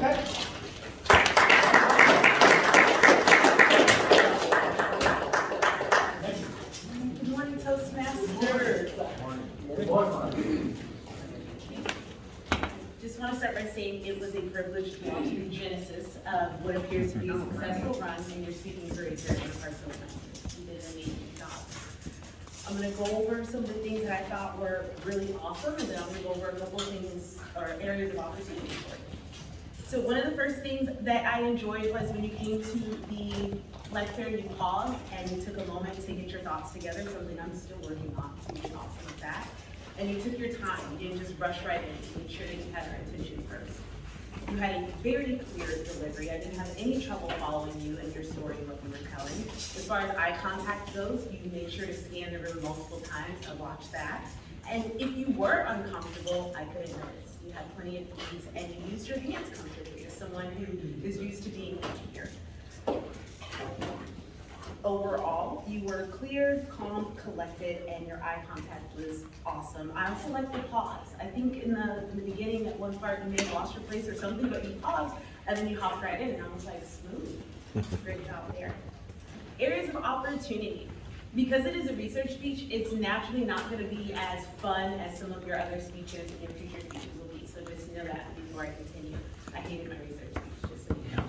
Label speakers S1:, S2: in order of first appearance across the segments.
S1: Okay.
S2: Good morning, Toastmasters.
S1: Good morning.
S2: Just want to start by saying it was a privilege to walk through the genesis of what appears to be a successful run in your speaking career here in our Toastmasters. You did an amazing job. I'm going to go over some of the things that I thought were really awesome, and then I'm going to go over a couple of things or areas of opportunity for you. So one of the first things that I enjoyed was when you came to the lecture, you paused and you took a moment to get your thoughts together, something I'm still working on. So you did awesome with that. And you took your time. You didn't just rush right in to make sure that you had our attention first. You had a very clear delivery. I didn't have any trouble following you and your story and what you were telling. As far as eye contact goes, you made sure to scan the room multiple times and watch that. And if you were uncomfortable, I couldn't notice. You had plenty of ease and you used your hands comfortably as someone who is used to being here. Overall, you were clear, calm, collected, and your eye contact was awesome. I also like the pause. I think in the beginning, at one part, you may have lost your place or something, but you paused, and then you hopped right in, and I was like, smooth. Great job there. Areas of opportunity. Because it is a research speech, it's naturally not going to be as fun as some of your other speeches and your future speeches will be. So just know that before I continue. I hated my research speech, just so you know.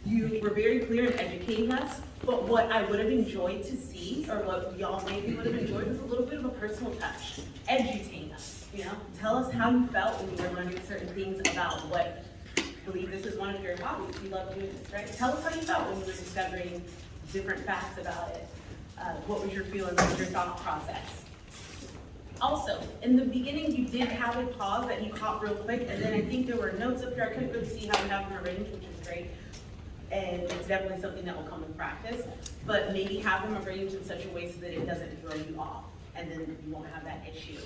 S2: You were very clear in educating us, but what I would have enjoyed to see, or what y'all maybe would have enjoyed, was a little bit of a personal touch. Edutain us, you know? Tell us how you felt when you were learning certain things about what, I believe this is one of your hobbies. You love doing this, right? Tell us how you felt when you were discovering different facts about it. What was your feeling, what was your thought process? Also, in the beginning, you did have a pause that you caught real quick, and then I think there were notes up here. I couldn't really see how you have them arranged, which is great. And it's definitely something that will come with practice, but maybe have them arranged in such a way so that it doesn't throw you off, and then you won't have that issue.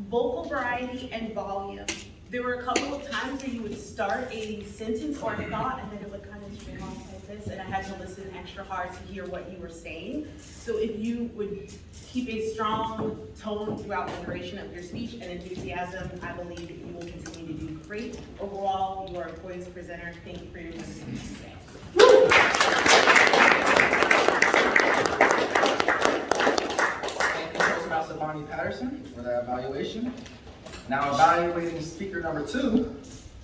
S2: Vocal variety and volume. There were a couple of times where you would start a sentence or a thought, and then it would kind of stream off like this, and I had to listen extra hard to hear what you were saying. So if you would keep a strong tone throughout the duration of your speech and enthusiasm, I believe that you will continue to do great. Overall, you are a poised presenter. Thank you for your participation today.
S1: Thank you, Toastmaster Bonnie Patterson, for that evaluation. Now evaluating speaker number 2,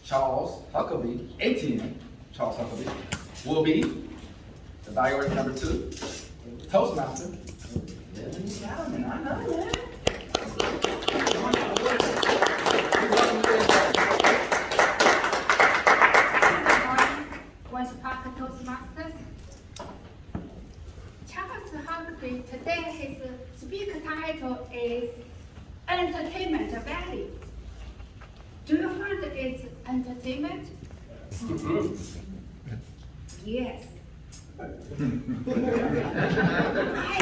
S1: Charles Huckabee, ATM, Charles Huckabee, will be evaluator number 2, Toastmaster. I know that.
S3: Was part of Toastmasters. Charles Huckabee, today his speaker title is Entertainment Value. Do you find it's entertainment? Yes. I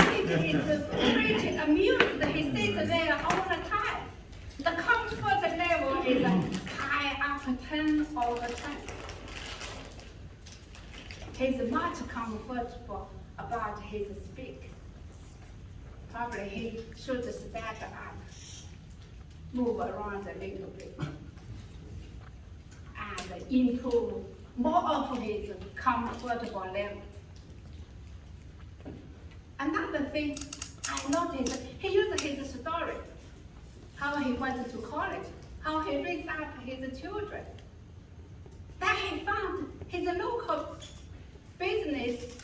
S3: think it's pretty amused. He sits there all the time. The comfort level is high after 10 over 10. He's much comfortable about his speak. Probably he should stand up, move around a little bit, and improve more of his comfortable level. Another thing I noticed, he used his story, how he went to college, how he raised up his children. That he found his local business,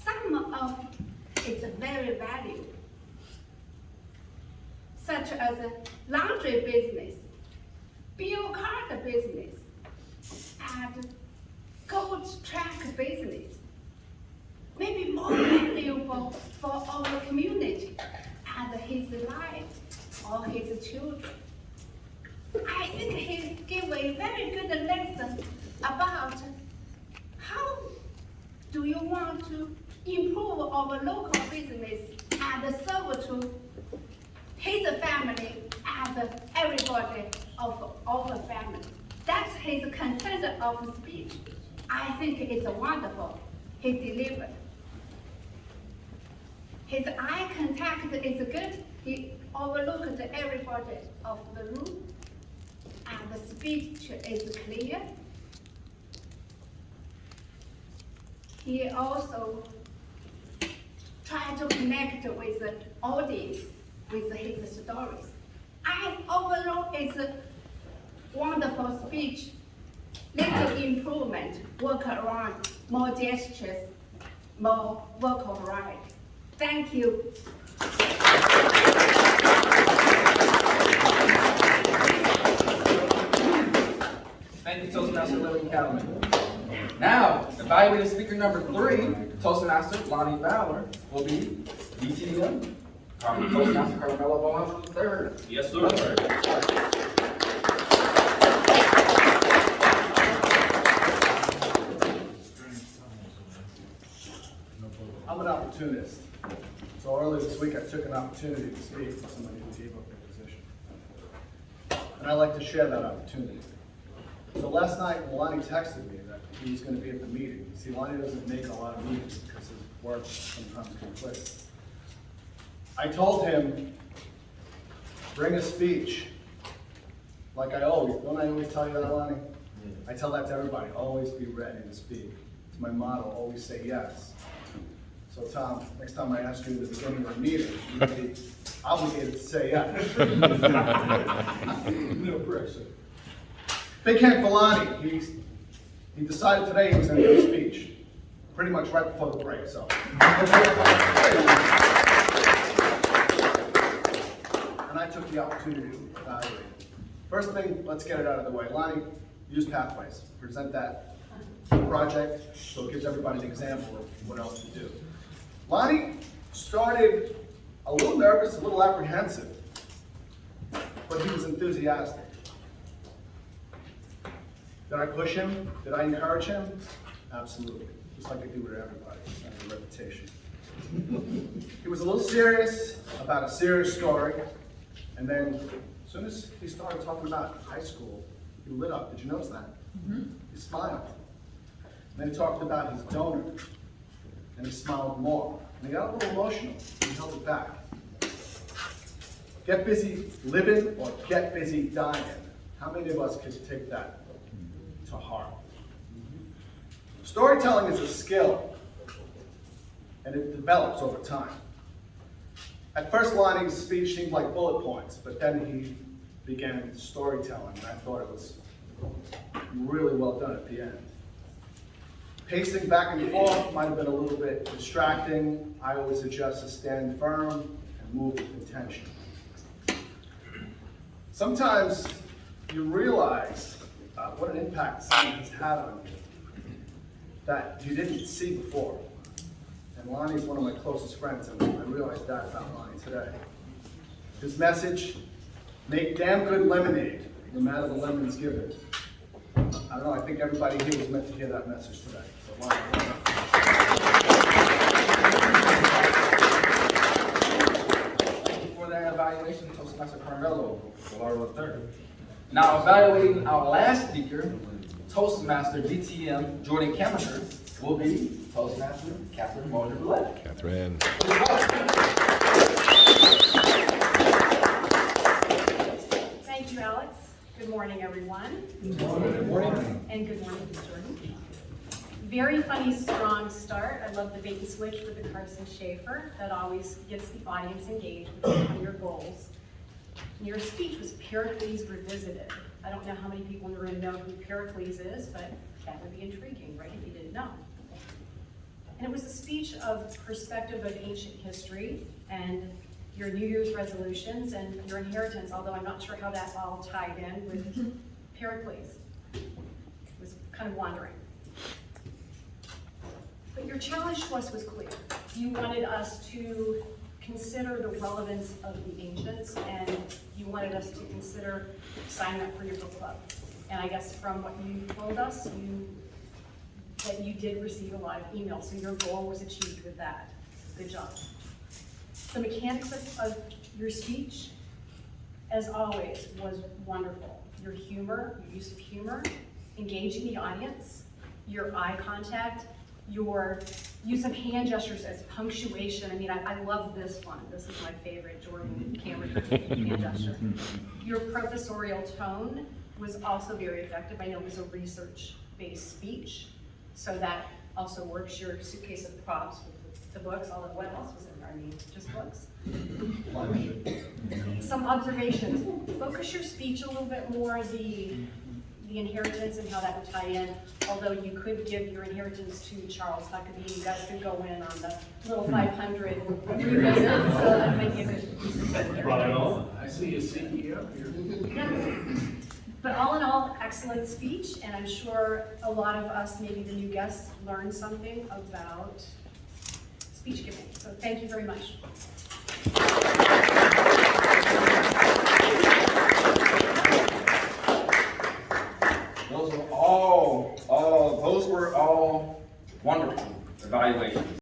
S3: some of its very value, such as laundry business, bill card business, and goat track business, maybe more valuable for our community and his life or his children. I think he gave a very good lesson about how do you want to improve our local business and serve to his family and everybody of our family. That's his content of speech. I think it's wonderful. He delivered. His eye contact is good. He overlooked everybody of the room. and the speech is clear. He also tried to connect with the audience with his stories. And overall, it's a wonderful speech. Little improvement, work around, more gestures, more vocal variety. Thank you.
S1: Thank you, Toastmaster Lillian Cattleman. Now, evaluating speaker number 3, Toastmaster Lonnie Fowler, will be DTM. Toastmaster Carmelo Bowman III.
S4: Yes, sir.
S5: I'm an opportunist. So earlier this week, I took an opportunity to speak with somebody who gave up their position. And I like to share that opportunity. So last night, Lonnie texted me that he was going to be at the meeting. See, Lonnie doesn't make a lot of meetings because his work sometimes conflicts. I told him, bring a speech. Like I always, don't I always tell you that, Lonnie? I tell that to everybody, always be ready to speak. It's my motto, always say yes. So Tom, next time I ask you at the beginning of the meeting, you'll be obligated to say yes. No pressure. Big hand for Lonnie. He decided today he was going to give a speech, pretty much right before the break, so. And I took the opportunity to evaluate. First thing, let's get it out of the way. Lonnie, use pathways. Present that project so it gives everybody an example of what else to do. Lonnie started a little nervous, a little apprehensive, but he was enthusiastic. Did I push him? Did I encourage him? Absolutely. Just like I do with everybody. I have a reputation. He was a little serious about a serious story, and then as soon as he started talking about high school, he lit up. Did you notice that? He smiled. And then he talked about his donor, and he smiled more. And he got a little emotional. He held it back. Get busy living or get busy dying. How many of us could take that to heart? Storytelling is a skill, and it develops over time. At first, Lonnie's speech seemed like bullet points, but then he began storytelling, and I thought it was really well done at the end. Pacing back and forth might have been a little bit distracting. I always suggest to stand firm and move with intention. Sometimes you realize what an impact someone has had on you that you didn't see before. And Lonnie is one of my closest friends, and I realized that about Lonnie today. His message, make damn good lemonade, no matter the lemons given. I don't know, I think everybody here was meant to hear that message today. So Lonnie,
S1: Thank you for that evaluation, Toastmaster Carmelo Bowman III. Now evaluating our last speaker, Toastmaster DTM Jordan Kemmerer, will be Toastmaster Catherine Mulder-Roulette.
S6: Catherine.
S7: Thank you, Alex. Good morning, everyone.
S1: Good morning.
S7: And good morning, Ms. Jordan. Very funny, strong start. I love the bait and switch with the Carson Schaefer. That always gets the audience engaged with one of your goals. Your speech was Pericles Revisited. I don't know how many people in the room know who Pericles is, but that would be intriguing, right, if you didn't know. And it was a speech of perspective of ancient history and your New Year's resolutions and your inheritance, although I'm not sure how that all tied in with Pericles. It was kind of wandering. But your challenge to us was clear. You wanted us to consider the relevance of the ancients, and you wanted us to consider signing up for your book club. And I guess from what you told us, that you did receive a lot of emails, so your goal was achieved with that. Good job. The mechanics of your speech, as always, was wonderful. Your humor, your use of humor, engaging the audience, your eye contact, your use of hand gestures as punctuation. I mean, I love this one. This is my favorite Jordan Cameron hand gesture. Your professorial tone, was also very effective. I know it was a research-based speech, so that also works. Your suitcase of props with the books, all of what else was in there? I mean, just books. Some observations. Focus your speech a little bit more, the inheritance and how that would tie in. Although you could give your inheritance to Charles Huckabee, you guys could go in on the little 500 revisit, so that might be a good piece of
S4: Right on. I see a CEO here.
S7: But all in all, excellent speech, and I'm sure a lot of us, maybe the new guests, learned something about speech giving. So thank you very much.
S1: Those were all wonderful evaluations.